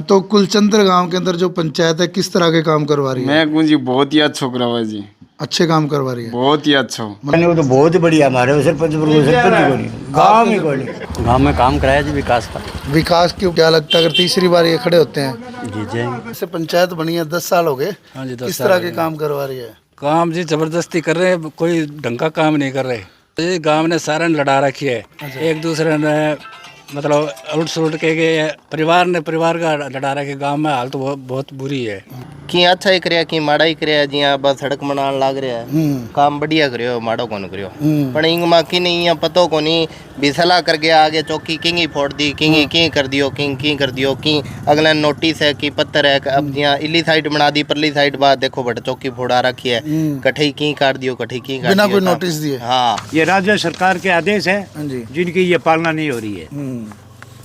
तो कुलचंद्र गांव के अंदर जो पंचायत है किस तरह के काम करवा रही है? मैं कुछ जी बहुत ही अच्छा करवा जी, अच्छे काम करवा रही है, बहुत ही अच्छा। वो तो बहुत बढ़िया हमारे सरपंच को नहीं, गाँव में कोई नहीं। गांव में काम कराया जी विकास का। विकास क्यों, क्या लगता है अगर तीसरी बार ये खड़े होते हैं? जी जाएंगे। जैसे पंचायत बनी है 10 साल हो गए, हाँ जी, 10 किस साल तरह हो के गए। काम करवा रही है? काम जी जबरदस्ती कर रहे हैं, कोई ढंग का काम नहीं कर रहे। ये गांव ने सारा लड़ा रखी है, एक दूसरे ने मतलब उलट सुलट के परिवार ने परिवार का लड़ा रखा है। गांव में हाल तो बहुत बुरी है। कि अच्छा ही करया कि माड़ा ही करया, जिया बस सड़क बनाने लाग रहा है, काम बढ़िया करियो माड़ो कोन करियो, पण इंग मा की नहीं पतो कोनी भी सलाह कर गया आगे चौकी किंगी फोड़ दी, किंगी की कर दियो, किंग कर दियो, कि अगला नोटिस है कि पत्थर है, अब जिया इली साइड बना दी, परली साइड बात देखो बट चौकी फोड़ा रखी है, कठई की काट दियो, कठई की काट बिना दियो, कोई नोटिस दिए। हाँ ये राज्य सरकार के आदेश है जी। जिनकी ये पालना नहीं हो रही है।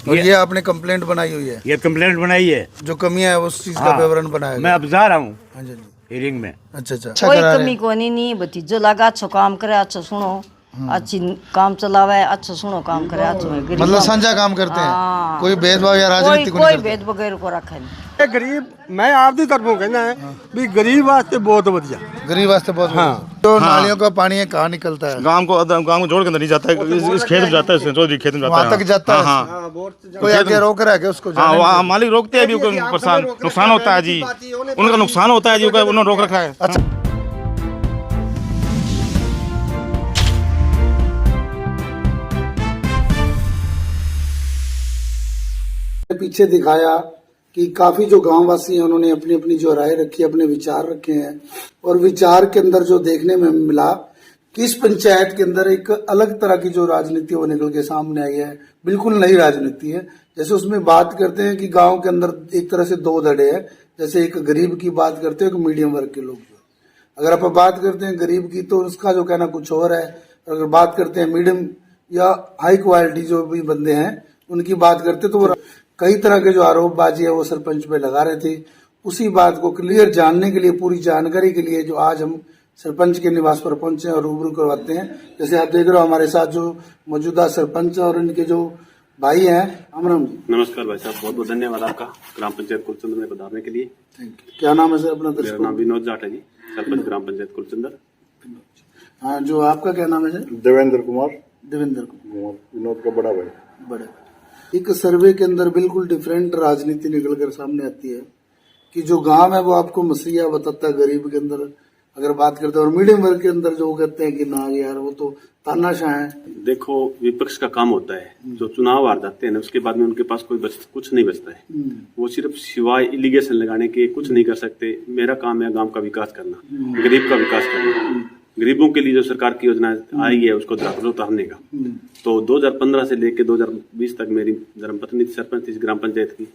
और ये आपने कंप्लेंट बनाई हुई है, ये कंप्लेंट बनाई है, जो कमियां है उस चीज का हाँ। विवरण बनाया मैं गया। अब जा रहा हूँ हाँ जी, हियरिंग में। अच्छा कोई करा रहे कमी हैं। कोनी नहीं भतीजो लगा अच्छो काम करे, अच्छो सुनो, अच्छी काम चलावे, अच्छो सुनो काम करे, अच्छो है। गरीब मतलब काम- साझा काम करते हैं, हाँ। कोई भेदभाव या राजनीति को कोई नहीं करते। भेद वगैरह को रखे नहीं। गरीब मैं आपकी तरफों कहना है भी गरीब वास्ते बहुत बढ़िया, गरीब वास्ते बहुत तो नालियों का पानी है कहाँ निकलता है? गांव को जोड़ के अंदर नहीं जाता है, इस खेत में जाता है, चौधरी खेत में जाता है। वहाँ तक जाता है। हाँ कोई आगे रोक रहा है क्या उसको? हाँ, वहाँ मालिक रोकते हैं, अभी नुकसान होता है जी, उनका नुकसान होता है जी, उन्होंने रोक रखा है। अच्छा पीछे दिखाया कि काफी जो गांववासी हैं उन्होंने अपनी अपनी जो राय रखी, अपने विचार रखे हैं, और विचार के अंदर जो देखने में मिला कि इस पंचायत के अंदर एक अलग तरह की जो राजनीति वो निकल के सामने आई है, बिल्कुल नई राजनीति है। जैसे उसमें बात करते हैं कि गांव के अंदर एक तरह से दो धड़े हैं, जैसे एक गरीब की बात करते हैं, एक मीडियम वर्ग के लोग। अगर आप बात करते हैं गरीब की तो उसका जो कहना कुछ और है, अगर बात करते हैं मीडियम या हाई क्वालिटी जो भी बंदे हैं उनकी बात करते तो वो कई तरह के जो आरोपबाजी है वो सरपंच पे लगा रहे थे। उसी बात को क्लियर जानने के लिए, पूरी जानकारी के लिए जो आज हम सरपंच के निवास पर पहुंचे और रूबरू करवाते हैं। जैसे आप देख रहे हो हमारे साथ जो मौजूदा सरपंच और इनके जो भाई हैं। राम जी। नमस्कार भाई साहब, बहुत बहुत धन्यवाद आपका ग्राम पंचायत कुलचंद में पधारने के लिए। Thank you. क्या नाम है सर अपना? मेरा नाम विनोद जाट है जी, सरपंच ग्राम पंचायत कुलचंद। हाँ, जो आपका क्या नाम है सर? देवेंद्र कुमार। देवेंद्र कुमार, विनोद का बड़ा भाई। बड़े एक सर्वे के अंदर बिल्कुल डिफरेंट राजनीति निकल कर सामने आती है कि जो गांव है वो आपको मसीहा बताता है, गरीब के अंदर अगर बात करते हैं, और मीडियम वर्ग के अंदर जो कहते हैं कि ना यार वो तो तानाशाह है। देखो, विपक्ष का काम होता है, जो चुनाव हार जाते हैं ना उसके बाद में उनके पास कुछ नहीं बचता है। वो सिर्फ सिवाय इलीगेशन लगाने के कुछ नहीं कर सकते। मेरा काम है गांव का विकास करना, गरीब का विकास करना, गरीबों के लिए जो सरकार की योजना आई है उसको धरातल उतारने का। तो 2015 से लेकर 2020 तक मेरी धर्मपत्नी सरपंच थी इस ग्राम पंचायत की।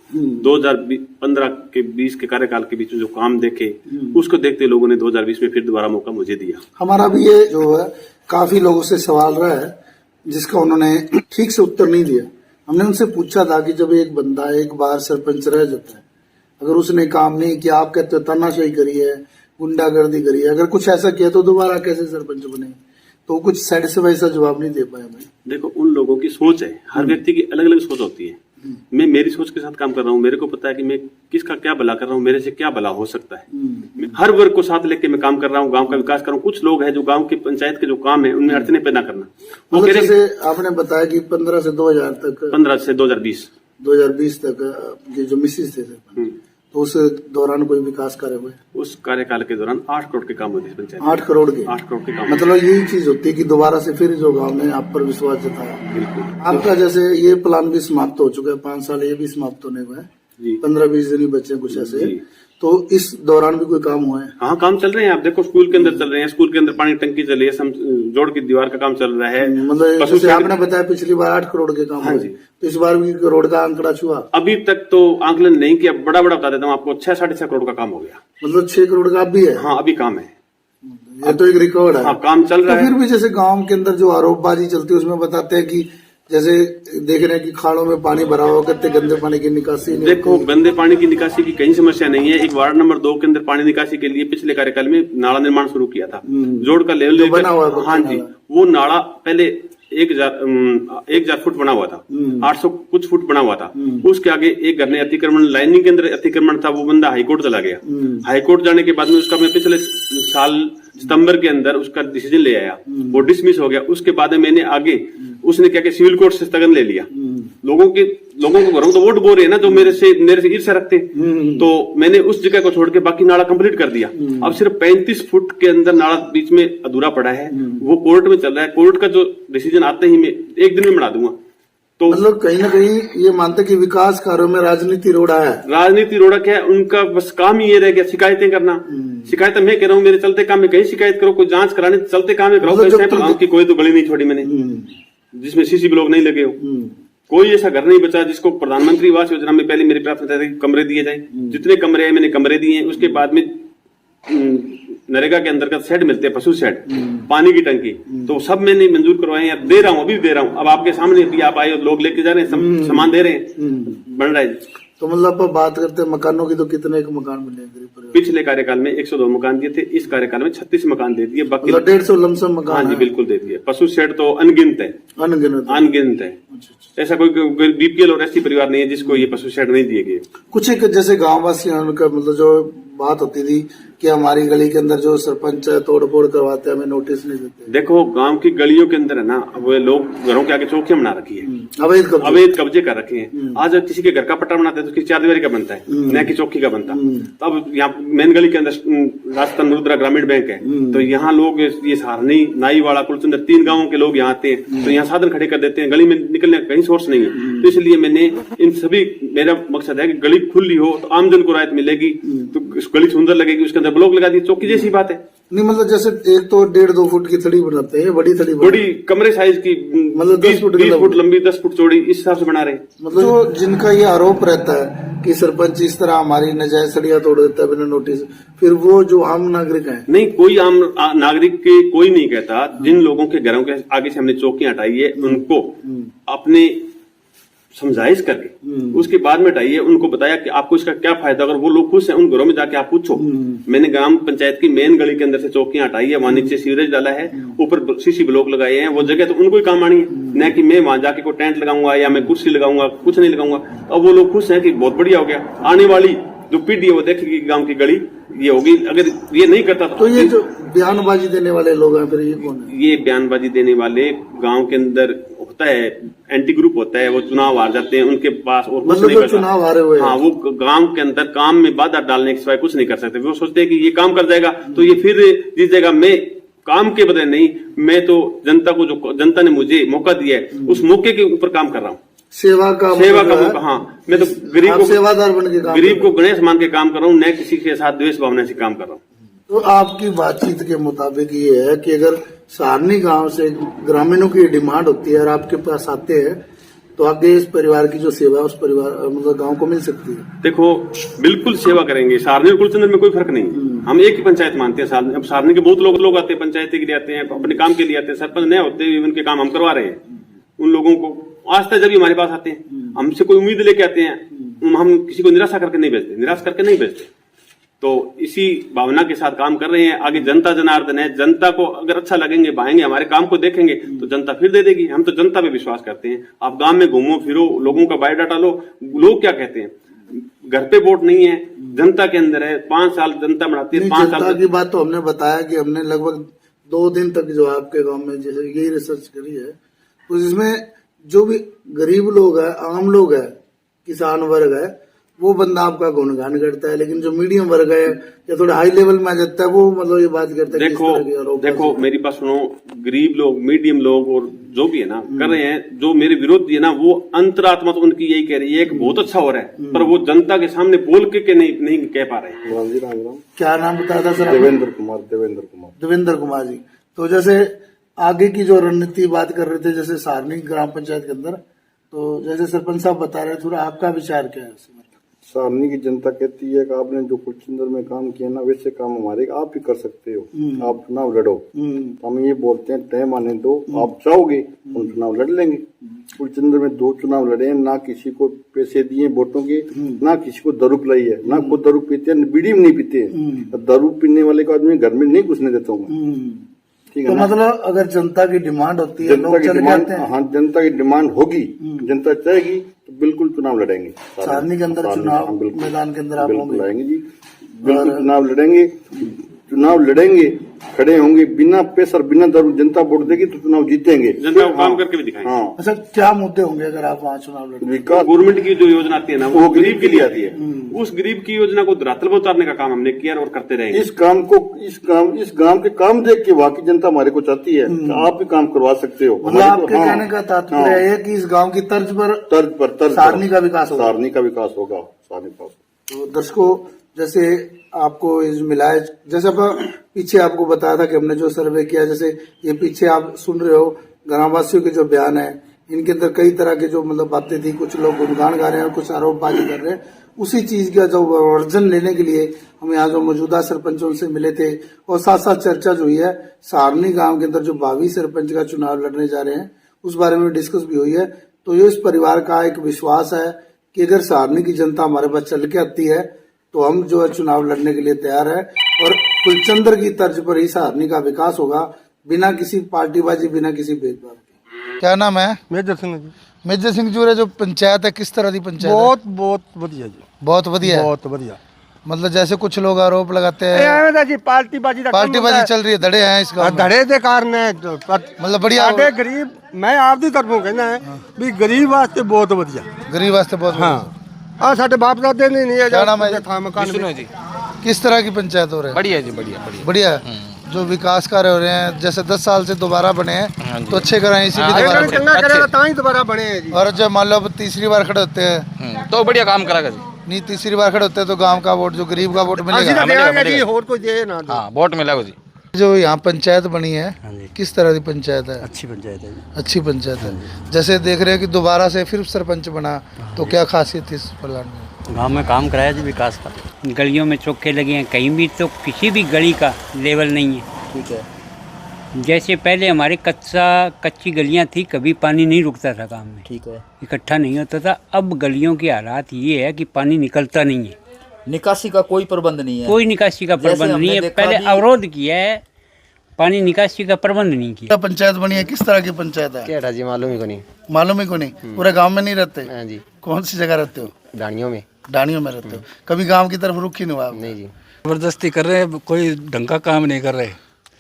2015 के 20 के कार्यकाल के बीच में जो काम देखे उसको देखते लोगों ने 2020 में फिर दोबारा मौका मुझे दिया। हमारा भी ये जो है काफी लोगों से सवाल रहा है जिसका उन्होंने ठीक से उत्तर नहीं दिया। हमने उनसे पूछा था कि जब एक बंदा एक बार सरपंच रह जाता है, अगर उसने काम नहीं किया, आप कहते हो तानाशाही करी है, गुंडागर्दी करी है, अगर कुछ ऐसा किया तो दोबारा कैसे सरपंच बने? तो कुछ सेटिस्फाई सा जवाब नहीं दे पाया भाई। देखो, उन लोगों की सोच है, हर व्यक्ति की अलग अलग सोच होती है। मैं मेरी सोच के साथ काम कर रहा हूँ, मेरे को पता है कि मैं किसका क्या भला कर रहा हूँ, मेरे से क्या भला हो सकता है। मैं हर वर्ग को साथ लेके मैं काम कर रहा हूँ, गांव का विकास कर रहा हूँ। कुछ लोग हैं जो गांव की पंचायत के जो काम है उनमें अड़चने पैदा करना। मतलब जैसे आपने बताया कि 15 से 2000 तक, 15 से 2020 तक ये जो मिसिस थे सरपंच, तो उस दौरान कोई विकास कार्य हुए? उस कार्यकाल के दौरान 8 करोड़ के काम हुए थे पंचायत। 8 करोड़ के? 8 करोड़ के काम। मतलब यही चीज होती है कि दोबारा से फिर जो गांव ने आप पर विश्वास जताया। बिल्कुल। आपका जैसे ये प्लान भी समाप्त हो चुका है, 5 साल ये भी समाप्त होने हुआ है, 15-20 दिन ही बचे कुछ ऐसे। तो इस दौरान भी कोई काम हुआ है? हाँ, काम चल रहे हैं। आप देखो, स्कूल के अंदर चल रहे हैं, स्कूल के अंदर पानी टंकी चल रही है, जोड़ की दीवार का काम चल रहा है। मतलब जैसे आपने बताया पिछली बार 8 करोड़ के काम हुए, तो इस बार भी करोड़ का आंकड़ा छुआ? अभी तक तो आंकलन नहीं किया, बड़ा बता देता हूँ आपको, 6-6.5 करोड़ का काम हो गया। मतलब 6 करोड़ का अब भी है? हाँ, अभी काम है, ये तो एक रिकॉर्ड है। हाँ, काम चल रहा है। तो फिर भी जैसे गांव के अंदर जो आरोपबाजी चलती है उसमें बताते हैं कि जैसे देख रहे हैं कि खाड़ों में पानी भरा हुआ, कितने गंदे पानी की निकासी नहीं। देखो, गंदे पानी की निकासी की कहीं समस्या नहीं है। एक वार्ड नंबर 2 के अंदर पानी निकासी के लिए पिछले कार्यकाल में नाला निर्माण शुरू किया था, जोड़ का लेवल बना हुआ। हाँ जी, वो नाला पहले 1,000 फुट बना हुआ था, 800 कुछ फुट बना हुआ था। उसके आगे एक घर ने अतिक्रमण, लाइनिंग के अंदर अतिक्रमण था, वो बंदा हाईकोर्ट चला गया। हाईकोर्ट जाने के बाद में उसका मैं पिछले साल सितंबर के अंदर उसका डिसीजन ले आया, वो डिसमिस हो गया। उसके बाद में मैंने आगे उसने क्या कि सिविल कोर्ट से स्थगन ले लिया। लोगों को घरों तो वोट बोल रहे हैं ना, जो मेरे से ईर्ष्या रखते, तो मैंने उस जगह को छोड़ के बाकी नाला कंप्लीट कर दिया। अब सिर्फ 35 फुट के अंदर नाला बीच में अधूरा पड़ा है, वो कोर्ट में चल रहा है। कोर्ट का जो डिसीजन आते ही मैं एक दिन में बना दूंगा। तो मतलब कहीं ना कहीं ये मानते कि विकास कार्यों में राजनीति रोड़ा है। राजनीति रोड़ा क्या है, उनका बस काम ही ये रह गया शिकायतें करना। शिकायत मैं कह रहा हूँ, मेरे चलते काम में कहीं शिकायत करो, कोई जांच कराने चलते काम में कराओ। गाँव की कोई तो गली नहीं छोड़ी मैंने जिसमें सीसी ब्लॉक नहीं लगे हो। कोई ऐसा घर नहीं बचा जिसको प्रधानमंत्री आवास योजना में पहले मेरी प्राथमिकता थी कमरे दिए जाए। जितने कमरे हैं मैंने कमरे दिए हैं। उसके बाद में नरेगा के अंतर्गत शेड मिलते हैं, पशु शेड, पानी की टंकी, तो सब मैंने मंजूर करवाए हैं। दे रहा हूँ, अभी भी दे रहा हूँ। अब आपके सामने भी आप आए, लोग लेके जा रहे हैं, सामान दे रहे हैं, बन रहा है। तो मतलब आप बात करते हैं मकानों की, तो कितने एक मकान मिले गरीब परिवार? पिछले कार्यकाल में 102 मकान दिए थे, इस कार्यकाल में 36 मकान दे दिए। बाकी 150 लमसम मकान? हाँ जी, बिल्कुल दे दिए। पशु शेड तो अनगिनत है, अनगिनत है। ऐसा कोई बीपीएल और एसटी परिवार नहीं है जिसको ये पशु शेड नहीं दिए गए। कुछ एक जैसे गाँव वासी उनका मतलब जो बात होती थी कि हमारी गली के अंदर जो सरपंच है तोड़ फोड़ करवाते हैं, हमें नोटिस नहीं देते। देखो, गांव की गलियों के अंदर है ना, वो लोग घरों के आगे चौकियां बना रखी है, अवैध कब्जे कर रखे हैं। आज किसी के घर का पट्टा बनाते हैं तो उसकी चारदीवारी का बनता है, न कि चौकी का बनता। तो अब यहाँ मेन गली के अंदर राजस्थान रुद्रा ग्रामीण बैंक है, तो यहाँ लोग ये सहारनी, नाईवाड़ा, कुलचंदर, 3 गाँवों के लोग यहाँ आते हैं, तो यहाँ साधन खड़े कर देते हैं। गली में निकलने का कहीं सोर्स नहीं है। तो इसलिए मैंने इन सभी, मेरा मकसद है कि गली खुली हो तो आमजन को राहत मिलेगी, तो गली सुंदर लगेगी, उसके अंदर ब्लॉक लगा दी, चौकी जैसी बात है। नहीं मतलब जैसे एक तो 1.5-2 फुट की थड़ी बनाते हैं, बड़ी थड़ी, बड़ी कमरे साइज की, मतलब 20 फुट लंबी, 10 फुट चौड़ी, इस हिसाब से बना रहे। मतलब जो जिनका ये आरोप रहता है कि सरपंच इस तरह हमारी नजायज सड़ियां तोड़ देता है बिना नोटिस, फिर वो जो आम नागरिक है? नहीं, कोई आम नागरिक के कोई नहीं कहता। जिन लोगों के घरों के आगे से हमने चौकियां हटाई है, उनको अपने समझाइश करके उसके बाद में हटाइए, उनको बताया कि आपको इसका क्या फायदा। अगर वो लोग खुश हैं, उन घरों में जाके आप पूछो। मैंने ग्राम पंचायत की मेन गली के अंदर से चौकियां हटाई है, वहां नीचे सीवरेज डाला है, ऊपर सीसी ब्लॉक लगाए हैं। वो जगह तो उनको ही काम आनी है, न कि मैं वहां जाके कोई टेंट लगाऊंगा या मैं कुर्सी लगाऊंगा, कुछ नहीं लगाऊंगा। अब वो लोग खुश हैं कि बहुत बढ़िया हो गया। आने वाली जो पीढ़ी है वो देखेगी गांव की गली ये होगी। अगर ये नहीं करता तो ये जो बयानबाजी देने वाले लोग हैं, फिर ये कौन है? ये बयानबाजी देने वाले गांव के अंदर होता है, एंटी ग्रुप होता है, वो चुनाव हार जाते हैं, उनके पास और कुछ नहीं करता। चुनाव हारे हुए, हाँ, वो गांव के अंदर काम में बाधा डालने के सिवाय कुछ नहीं कर सकते। वो सोचते हैं कि ये काम कर जाएगा तो ये फिर जीत जाएगा। मैं काम के बदले नहीं, मैं तो जनता को, जो जनता ने मुझे मौका दिया है, उस मौके के ऊपर काम कर रहा हूँ। सेवा का मौका। हाँ, मैं तो गरीब को सेवादार बन के काम, गरीब को गणेश मान के काम कर रहा हूँ, न किसी के साथ द्वेष भावना से काम कर रहा हूँ। तो आपकी बातचीत के मुताबिक ये है कि अगर सहारनी गांव से ग्रामीणों की डिमांड होती है और आपके पास आते हैं, तो आगे इस परिवार की जो सेवा है उस परिवार मतलब गांव को मिल सकती है। देखो, बिल्कुल सेवा करेंगे। सहारनी और कुलचंदर में कोई फर्क नहीं। हम एक ही पंचायत मानते हैं। अब सहारनी के बहुत लोग आते हैं, पंचायती के लिए आते हैं, अपने काम के लिए आते हैं। सरपंच नए होते हैं, उनके काम हम करवा रहे हैं। उन लोगों को आज तक जब भी हमारे पास आते हैं, हमसे कोई उम्मीद लेके आते हैं, हम किसी को निराशा करके नहीं भेजते, निराश करके नहीं भेजते। तो इसी भावना के साथ काम कर रहे हैं। आगे जनता जनार्दन है, जनता को अगर अच्छा लगेंगे, भाएंगे, हमारे काम को देखेंगे तो जनता फिर दे देगी। हम तो जनता पे विश्वास करते हैं। आप गांव में घूमो फिरो, लोगों का बायोडाटा लो, लोग क्या कहते हैं। घर पे वोट नहीं है, जनता के अंदर है। 5 साल जनता बढ़ाती है, 5 साल की बात तो हमने बताया कि हमने लगभग 2 दिन तक जो आपके गाँव में जैसे यही रिसर्च करी है, तो इसमें जो भी गरीब लोग है, आम लोग है, किसान वर्ग है, वो बंदा आपका गुणगान करता है। लेकिन जो मीडियम वर्ग है या थोड़ा हाई लेवल में आ जाता है, वो मतलब ये बात करता है। देखो मेरी बात सुनो। गरीब लोग, मीडियम लोग और जो भी है ना कर रहे हैं, जो मेरे विरोधी है ना, वो अंतरात्मा तो उनकी यही कह रही है कि बहुत अच्छा हो रहा है, पर वो जनता के सामने बोल के नहीं कह पा रहे। क्या नाम बताया था सर? देवेंद्र कुमार जी। तो जैसे आगे की जो रणनीति बात कर रहे थे, जैसे सहारनी ग्राम पंचायत के अंदर, तो जैसे सरपंच साहब बता रहे, थोड़ा आपका विचार क्या है? सहारनी की जनता कहती है कि आपने जो कुलचंदर में काम किया ना, वैसे काम हमारे आप ही कर सकते हो, आप चुनाव लड़ो। तो हम ये बोलते हैं टाइम आने दो, आप चाहोगे हम चुनाव लड़ लेंगे। कुलचंदर में 2 चुनाव लड़े हैं, ना किसी को पैसे दिए वोटों के, ना किसी को दारू पिलाई है, ना खुद दारू पीते हैं, बीड़ी में नहीं पीते हैं। दारू पीने वाले को आदमी घर में नहीं घुसने देता हूँ मैं। ठीक तो है ना? मतलब अगर जनता की डिमांड होती है जनता लोग की चले डिमांड, जाते हैं। हाँ जनता की डिमांड होगी, जनता चाहेगी तो बिल्कुल चुनाव लड़ेंगे। सारनी के अंदर सारनी, चुनाव हाँ, बिल्कुल। मैदान के अंदर आप बिल्कुल होंगे। आएंगे जी, बिल्कुल चुनाव लड़ेंगे। चुनाव लड़ेंगे, खड़े होंगे बिना पैसा और बिना दारू, जनता वोट देगी तो चुनाव जीतेंगे। जनता को काम करके भी दिखाएंगे। हाँ, अच्छा, क्या मुद्दे होंगे अगर आप वहाँ चुनाव लड़ेंगे? विकास गवर्नमेंट की जो योजना आती है ना, वो गरीब के लिए आती है। उस गरीब की योजना को धरातल पर उतारने का काम हमने किया और करते रहेंगे। इस गांव के काम देख के वहाँ की जनता हमारे को चाहती है, तो आप भी काम करवा सकते हो। मतलब हमारे को- आपके हाँ, कहने का तात्पर्य है कि इस गांव की तर्ज पर सारनी का विकास होगा। सारनी का विकास होगा, सारनी का। तो दर्शकों, जैसे आपको इस मिला है, जैसे पीछे आपको बताया था कि हमने जो सर्वे किया, जैसे ये पीछे आप सुन रहे हो ग्रामवासियों के जो बयान है, इनके अंदर कई तरह के जो मतलब बातें थी, कुछ लोग गुणगान गा रहे हैं और कुछ आरोपबाजी कर रहे हैं। उसी चीज का जो वर्जन लेने के लिए हम यहाँ जो मौजूदा सरपंचों से मिले थे और साथ साथ चर्चा जो हुई है, सारनी गांव के अंदर जो भावी सरपंच का चुनाव लड़ने जा रहे हैं उस बारे में डिस्कस भी हुई है। तो ये इस परिवार का एक विश्वास है कि अगर सारनी की जनता हमारे पास चल के आती है तो हम जो है चुनाव लड़ने के लिए तैयार है और कुलचंद्र की तर्ज पर ही सारनी का विकास होगा, बिना किसी पार्टीबाजी, बिना किसी भेदभाव के। क्या नाम है? मेजर सिंह जी। मेजर सिंह जी, जो पंचायत है किस तरह की पंचायत है? बहुत बढ़िया जी, बहुत बढ़िया है। बहुत बढ़िया। मतलब जैसे कुछ लोग आरोप लगाते हैं ਐਵੇਂ ਜੀ ਪਾਰਟੀਬਾਜ਼ੀ ਦਾ पार्टीबाजी चल रही है, धड़े हैं इस गांव में। ਧੜੇ ਦੇ ਕਾਰਨ ਹੈ मतलब बढ़िया ਸਾਡੇ ਗਰੀਬ, ਮੈਂ ਆਪਦੀ ਤਰਫੋਂ ਕਹਿੰਦਾ ਹੈ ਵੀ ਗਰੀਬ ਵਾਸਤੇ ਬਹੁਤ ਵਧੀਆ। गरीब वास्ते बहुत ਹਾਂ ਆ ਸਾਡੇ ਬਾਪ ਦਾਦੇ ਨੇ ਨਹੀਂ क्या नाम है जी? ਥਾਂ ਮਕਾਨ जी किस तरह की पंचायत हो रही है? बढ़िया जी, बढ़िया बढ़िया। बढ़िया है। जो विकास कार्य हो रहे हैं, जैसे 10 साल से दोबारा बने हैं तो अच्छे कराएं, इसीलिए दोबारा बने। ਚੰਗਾ ਕਰੇਗਾ ਤਾਂ ਹੀ ਦੁਬਾਰਾ ਬਣੇ ਹੈ ਜੀ। और जब मान लो अब तीसरी बार खड़े होते हैं, तो बढ़िया काम करेगा जी। नहीं तीसरी बार खड़े होते हैं तो गांव का वोट, जो गरीब का वोट ਅਸੀਂ मिलेगा। ਤਾਂ ਦੇਵਾਂਗੇ ਜੀ, ਹੋਰ ਕੋਈ ਦੇ ਨਾ ਦੇ। हाँ, वोट मिलेगा जी। जो यहाँ पंचायत बनी है, किस तरह की पंचायत है? अच्छी पंचायत है अच्छी पंचायत है। जैसे देख रहे हैं कि दोबारा से फिर सरपंच बना, तो क्या खासियत थी इस प्लान में? गांव में काम कराया जी विकास का। गलियों में चौके लगे हैं, कहीं भी तो किसी भी गली का लेवल नहीं है। ठीक है। जैसे पहले हमारे कच्ची गलियां थी, कभी पानी नहीं रुकता था गांव में, ठीक है। इकट्ठा नहीं होता था। अब गलियों की हालात ये है कि पानी निकलता नहीं है, निकासी का कोई प्रबंध नहीं है। कोई निकासी का प्रबंध नहीं है। पहले अवरोध किया है, पानी निकासी का प्रबंध नहीं किया। क्या पंचायत बनी है, किस तरह की पंचायत है? क्या जी, मालूम ही को नहीं। मालूम ही को नहीं। पूरे गांव में नहीं रहते? हाँ जी, कौन सी जगह रहते हो? डाणियों में। डानियों में रहते हो। कभी गांव की तरफ रुख ही नहीं हुआ? नहीं जी। जबरदस्ती कर रहे हैं, कोई ढंग का काम नहीं कर रहे।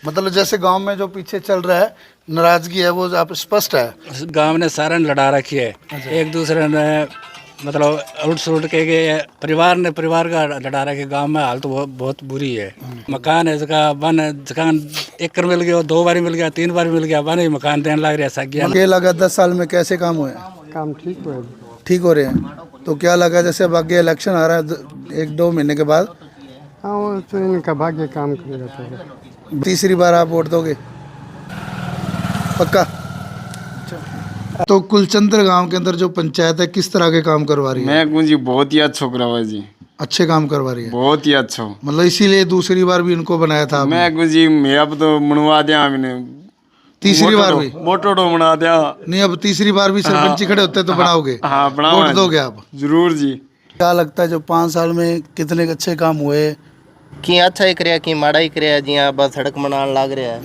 मतलब जैसे गांव में जो पीछे चल रहा है, नाराजगी है, वो आप स्पष्ट है। गांव ने सारा लड़ा रखी है, एक दूसरे ने मतलब उलट सुलट के परिवार ने परिवार का लड़ा रखा है। गांव में हाल तो बहुत बुरी है। मकान है जगह वन जगह एकड़ मिल गया, 2 बार मिल गया, 3 बार मिल गया, वन ही मकान देने लग रहा है। ये लगा 10 साल में कैसे काम हुए? काम ठीक हुआ, ठीक हो रहे हैं। तो क्या लगा जैसे अब आगे इलेक्शन आ रहा है 1-2 महीने के बाद, हाँ वो तो इनका भाग्य काम करेगा। तीसरी बार आप वोट दोगे पक्का? तो कुलचंद्र गांव के अंदर जो पंचायत है किस तरह के काम करवा रही है? मैं कहूँ जी बहुत ही अच्छा करवा जी, अच्छे काम करवा रही है, बहुत ही अच्छा। मतलब इसीलिए दूसरी बार भी इनको बनाया था आपने। मैं कहूँ जी मैं अब तो मनवा दिया हमने, तीसरी बार भी मोटो बना दिया। नहीं, अब तीसरी बार भी सरपंच खड़े होते तो बनाओगे? हाँ बनाओ, वोट दोगे आप? जरूर जी। क्या लगता है जो 5 साल में कितने अच्छे काम हुए? की अच्छा ही करया की माड़ा ही करया। जिया बस सड़क बनाने लाग रहा है,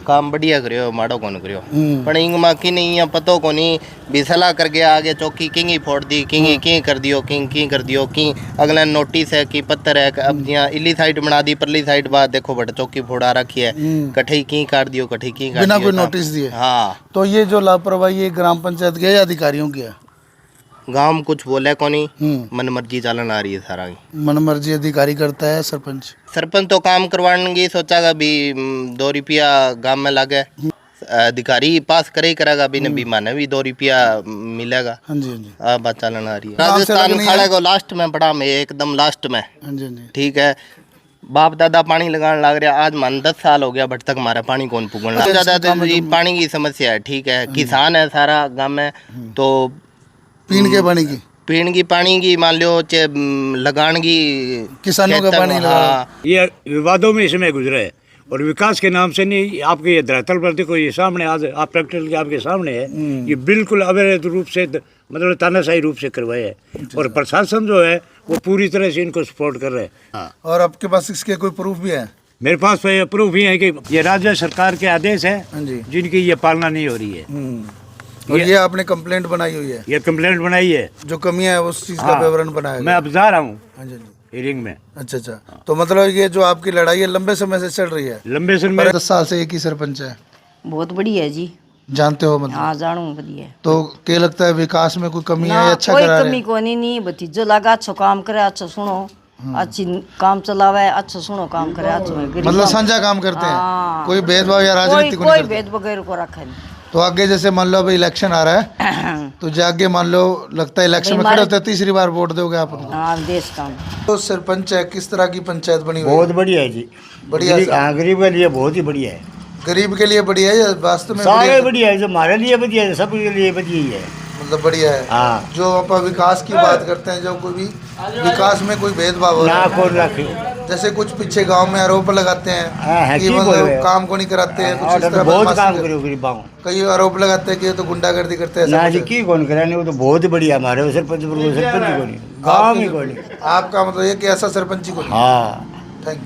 काम बढ़िया करियो, माड़ो कौन करियो। पर इंग मा की नहीं या पतो को नहीं भी सलाह करके आगे चौकी किंगी फोड़ दी, किंगी की कर दियो, किंग कर दियो, की अगला नोटिस है कि पत्थर है। अब जिया इली साइड बना दी, परली साइड बाद देखो बट चौकी फोड़ा रखी है, कठई की काट दियो, कठई की काट बिना दियो, कोई नोटिस दिए। हाँ, तो ये जो लापरवाही है ग्राम पंचायत के या अधिकारियों की है? गांव में कुछ बोले को नहीं, मन मर्जी चालन आ रही है सारा। मन मर्जी अधिकारी करता है सरपंच? सरपंच तो काम करवाने की सोचागा भी 2 रुपया गांव में लागे, अधिकारी पास करे ही करेगा भी ने भी माने भी 2 रुपया मिलेगा। हाँ जी, हाँ जी। अब बात चलन आ रही है। राजस्थान खड़े को लास्ट में पड़ा, मैं एकदम लास्ट में। हाँ जी, हाँ जी। ठीक है, बाप दादा पानी लगाने लग रहा, आज मान 10 साल हो गया बट तक हमारा पानी कौन पुगन लगा। दादा पानी की समस्या है। ठीक है, किसान है सारा गाँव में, तो पीने के पानी की, पीने की पानी की मान लो लगान की, किसानों का पानी लगा। ये विवादों में इसमें गुजरे है और विकास के नाम से नहीं। आपके ये धरातल पर देखो, ये सामने आज आप प्रैक्टिकल के आपके सामने है, ये बिल्कुल अवैध रूप से मतलब तानाशाही रूप से करवाए है। और प्रशासन जो है वो पूरी तरह से इनको सपोर्ट कर रहे हैं। और आपके पास इसके कोई प्रूफ भी है? मेरे पास तो ये प्रूफ ही है कि ये राज्य सरकार के आदेश है हाँ जी। जिनकी ये पालना नहीं हो रही है। और ये आपने कंप्लेंट बनाई हुई है, ये कंप्लेंट बनाई है, जो कमियां है उस चीज का हाँ। विवरण बनाया मैं गया। अब जा रहा हूँ हाँ जी, हाँ जी। हियरिंग में। अच्छा अच्छा, तो मतलब ये जो आपकी लड़ाई है लंबे समय से चल रही है? लंबे समय 10 साल से एक ही सरपंच है, बहुत बढ़िया है जी। जानते हो मतलब? हाँ जानू बढ़िया है। तो क्या लगता है विकास में कोई कमी है ना या अच्छा कोई करा रहे कमी हैं? कोनी नहीं भतीजो लगा अच्छो काम करे अच्छो सुनो अच्छी काम चलावे अच्छो सुनो काम करे अच्छो में गरीब मतलब साझा काम करते हैं, हाँ। कोई भेदभाव या राजनीति को कोई नहीं करते? भेद वगैरह को रखा नहीं। तो आगे जैसे मान लो अभी इलेक्शन आ रहा है तो जो आगे मान लो लगता है इलेक्शन में भाई खड़े होते हैं, तीसरी बार वोट दोगे आप उनको? हाँ देश काम तो सरपंच है, किस तरह की पंचायत बनी हुई है? बहुत बढ़िया है जी। बढ़िया गरीब- सा। हाँ, गरीब के लिए बहुत ही बढ़िया है। गरीब के लिए बढ़िया है या वास्तव में सारे बढ़िया? बढ़िया है, जो हमारे लिए बढ़िया है सबके लिए बढ़िया ही है। मतलब बढ़िया है। हाँ। जो आप विकास की बात करते हैं, जो कोई भी विकास में कोई भेदभाव हो रहा ना है, को रखो जैसे कुछ पीछे गांव में आरोप लगाते हाँ, हैं हाँ, कि ठीक मतलब बोल रहे हो। काम को नहीं कराते हैं, कुछ इस और तरह बहुत बदमाशी काम करते करो गरीबाओं। हैं। कई आरोप लगाते हैं कि ये तो गुंडागर्दी करते हैं, ना ऐसा जी कुछ है। की कौन कराने, वो तो बहुत बढ़िया हमारे वो सरपंच को नहीं गाँव में को नहीं। आपका मतलब ये कि ऐसा सरपंच ही को नहीं। हाँ थैंक यू।